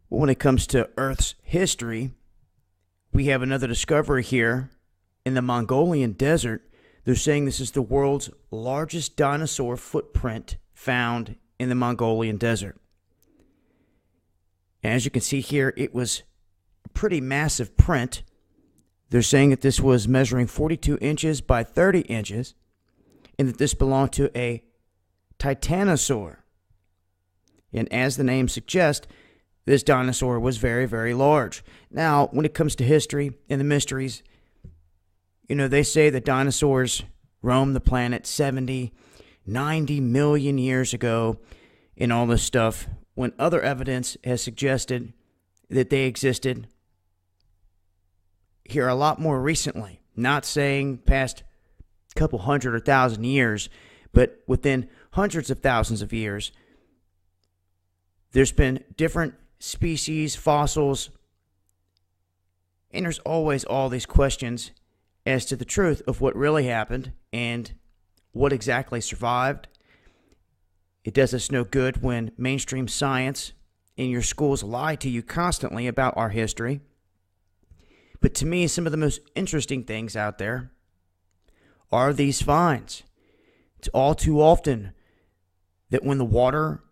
When it comes to Earth's history, we have another discovery here in the Mongolian desert. They're saying this is the world's largest dinosaur footprint found in the Mongolian desert. And as you can see here, it was a pretty massive print. They're saying that this was measuring 42 inches by 30 inches and that this belonged to a Titanosaur. And as the name suggests, this dinosaur was very, very large. Now, when it comes to history and the mysteries, they say that dinosaurs roamed the planet 70, 90 million years ago and all this stuff, when other evidence has suggested that they existed here a lot more recently. Not saying past a couple hundred or thousand years, but within hundreds of thousands of years, there's been different species, fossils, and there's always all these questions as to the truth of what really happened and what exactly survived. It does us no good when mainstream science in your schools lie to you constantly about our history. But to me, some of the most interesting things out there are these finds. It's all too often that when the water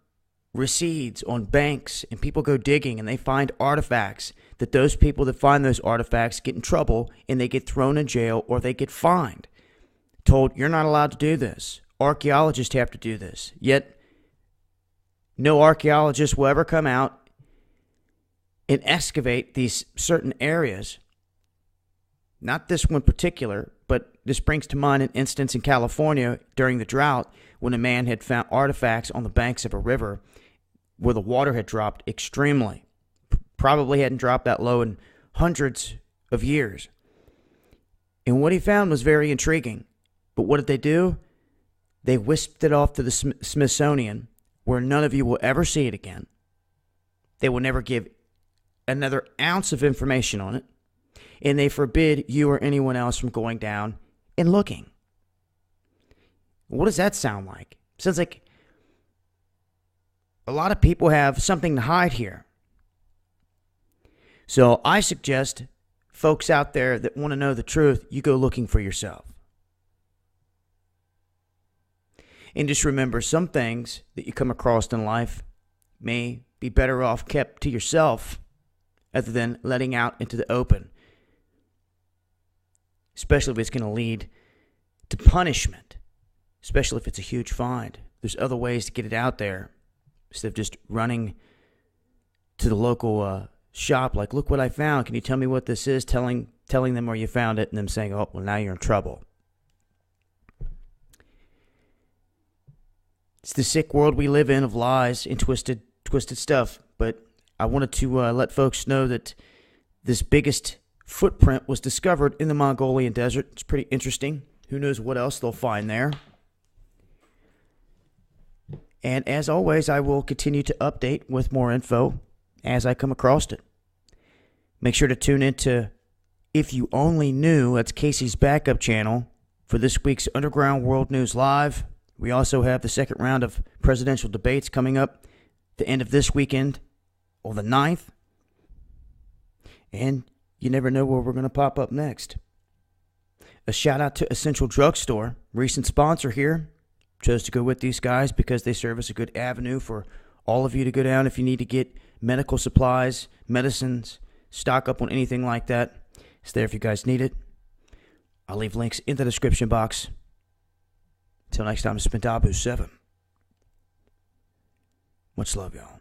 recedes on banks and people go digging and they find artifacts, that those people that find those artifacts get in trouble and they get thrown in jail or they get fined, told you're not allowed to do this. Archaeologists have to do this. Yet no archaeologist will ever come out and excavate these certain areas. Not this one particular, but this brings to mind an instance in California during the drought when a man had found artifacts on the banks of a river where the water had dropped extremely. Probably hadn't dropped that low in hundreds of years. And what he found was very intriguing. But what did they do? They whisked it off to the Smithsonian, where none of you will ever see it again. They will never give another ounce of information on it. And they forbid you or anyone else from going down and looking. What does that sound like? Sounds like a lot of people have something to hide here. So I suggest folks out there that want to know the truth, you go looking for yourself. And just remember, some things that you come across in life may be better off kept to yourself other than letting out into the open. Especially if it's going to lead to punishment. Especially if it's a huge find. There's other ways to get it out there instead of just running to the local shop like, look what I found. Can you tell me what this is? Telling them where you found it and them saying, oh, well, now you're in trouble. It's the sick world we live in of lies and twisted stuff. But I wanted to let folks know that this biggest footprint was discovered in the Mongolian desert. It's pretty interesting. Who knows what else they'll find there. And as always, I will continue to update with more info as I come across it. Make sure to tune into If You Only Knew. That's Casey's backup channel for this week's Underground World News Live. We also have the second round of presidential debates coming up the end of this weekend on the 9th. And you never know where we're going to pop up next. A shout out to Essential Drugstore, recent sponsor here. Chose to go with these guys because they serve as a good avenue for all of you to go down if you need to get medical supplies, medicines, stock up on anything like that. It's there if you guys need it. I'll leave links in the description box. Until next time, it's been Dabu7. Much love, y'all.